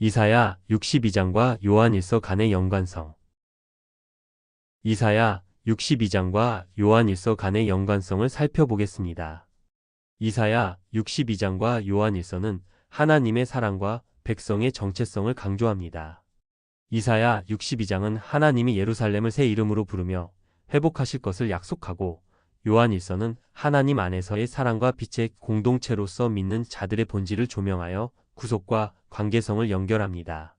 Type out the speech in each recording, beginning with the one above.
이사야 62장과 요한일서 간의 연관성. 이사야 62장과 요한일서 간의 연관성을 살펴보겠습니다. 이사야 62장과 요한일서는 하나님의 사랑과 백성의 정체성을 강조합니다. 이사야 62장은 하나님이 예루살렘을 새 이름으로 부르며 회복하실 것을 약속하고, 요한일서는 하나님 안에서의 사랑과 빛의 공동체로서 믿는 자들의 본질을 조명하여 구속과 관계성을 연결합니다.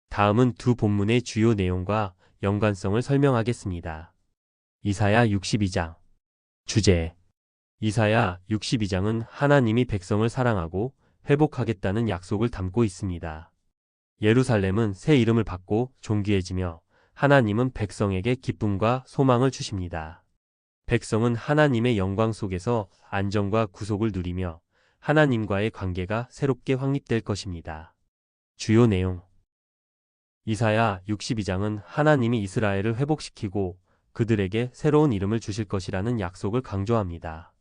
다음은 두 본문의 주요 내용과 연관성을 설명하겠습니다. 이사야 62장. 주제. 이사야 62장은 하나님이 백성을 사랑하고 회복하겠다는 약속을 담고 있습니다. 예루살렘은 새 이름을 받고 존귀해지며 하나님은 백성에게 기쁨과 소망을 주십니다. 백성은 하나님의 영광 속에서 안정과 구속을 누리며 하나님과의 관계가 새롭게 확립될 것입니다. 주요 내용. 이사야 62장은 하나님이 이스라엘을 회복시키고 그들에게 새로운 이름을 주실 것이라는 약속을 강조합니다.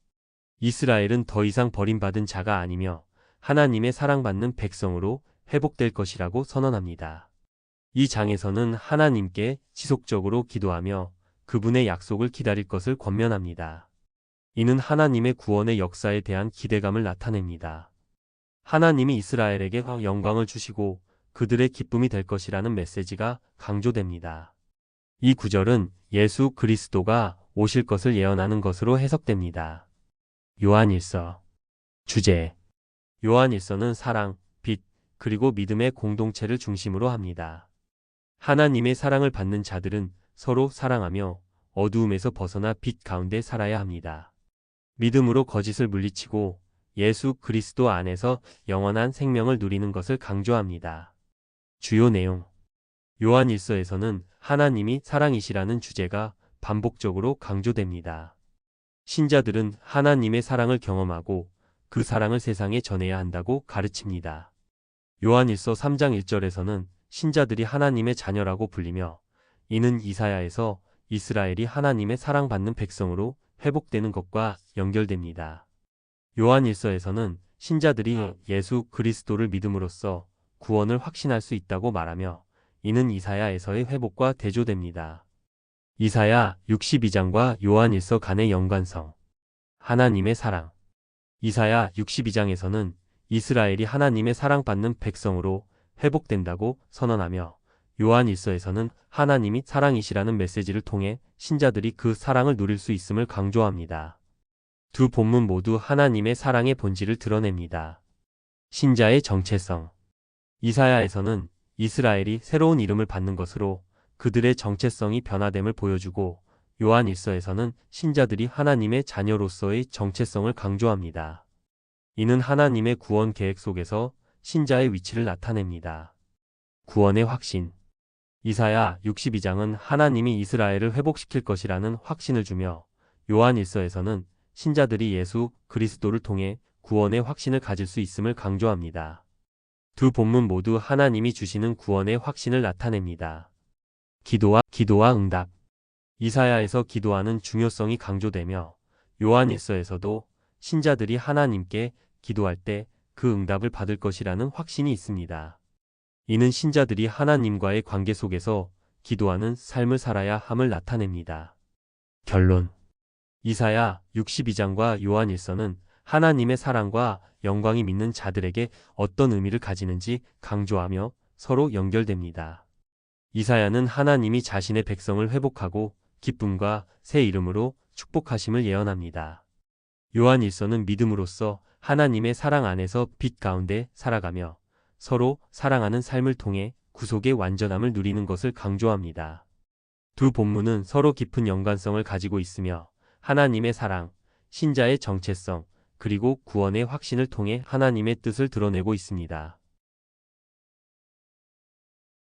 이스라엘은 더 이상 버림받은 자가 아니며 하나님의 사랑받는 백성으로 회복될 것이라고 선언합니다. 이 장에서는 하나님께 지속적으로 기도하며 그분의 약속을 기다릴 것을 권면합니다. 이는 하나님의 구원의 역사에 대한 기대감을 나타냅니다. 하나님이 이스라엘에게 영광을 주시고 그들의 기쁨이 될 것이라는 메시지가 강조됩니다. 이 구절은 예수 그리스도가 오실 것을 예언하는 것으로 해석됩니다. 요한일서. 주제. 요한일서는 사랑, 빛, 그리고 믿음의 공동체를 중심으로 합니다. 하나님의 사랑을 받는 자들은 서로 사랑하며 어두움에서 벗어나 빛 가운데 살아야 합니다. 믿음으로 거짓을 물리치고 예수 그리스도 안에서 영원한 생명을 누리는 것을 강조합니다. 주요 내용. 요한일서에서는 하나님이 사랑이시라는 주제가 반복적으로 강조됩니다. 신자들은 하나님의 사랑을 경험하고 그 사랑을 세상에 전해야 한다고 가르칩니다. 요한일서 3장 1절에서는 신자들이 하나님의 자녀라고 불리며, 이는 이사야에서 이스라엘이 하나님의 사랑받는 백성으로 회복되는 것과 연결됩니다. 요한일서에서는 신자들이 예수 그리스도를 믿음으로써 구원을 확신할 수 있다고 말하며, 이는 이사야에서의 회복과 대조됩니다. 이사야 62장과 요한일서 간의 연관성. 하나님의 사랑. 이사야 62장에서는 이스라엘이 하나님의 사랑받는 백성으로 회복된다고 선언하며, 요한일서에서는 하나님이 사랑이시라는 메시지를 통해 신자들이 그 사랑을 누릴 수 있음을 강조합니다. 두 본문 모두 하나님의 사랑의 본질을 드러냅니다. 신자의 정체성. 이사야에서는 이스라엘이 새로운 이름을 받는 것으로 그들의 정체성이 변화됨을 보여주고, 요한일서에서는 신자들이 하나님의 자녀로서의 정체성을 강조합니다. 이는 하나님의 구원 계획 속에서 신자의 위치를 나타냅니다. 구원의 확신. 이사야 62장은 하나님이 이스라엘을 회복시킬 것이라는 확신을 주며, 요한일서에서는 신자들이 예수 그리스도를 통해 구원의 확신을 가질 수 있음을 강조합니다. 두 본문 모두 하나님이 주시는 구원의 확신을 나타냅니다. 기도와 응답. 이사야에서 기도하는 중요성이 강조되며, 요한일서에서도 신자들이 하나님께 기도할 때 그 응답을 받을 것이라는 확신이 있습니다. 이는 신자들이 하나님과의 관계 속에서 기도하는 삶을 살아야 함을 나타냅니다. 결론. 이사야 62장과 요한일서는 하나님의 사랑과 영광이 믿는 자들에게 어떤 의미를 가지는지 강조하며 서로 연결됩니다. 이사야는 하나님이 자신의 백성을 회복하고 기쁨과 새 이름으로 축복하심을 예언합니다. 요한일서는 믿음으로써 하나님의 사랑 안에서 빛 가운데 살아가며 서로 사랑하는 삶을 통해 구속의 완전함을 누리는 것을 강조합니다. 두 본문은 서로 깊은 연관성을 가지고 있으며 하나님의 사랑, 신자의 정체성, 그리고 구원의 확신을 통해 하나님의 뜻을 드러내고 있습니다.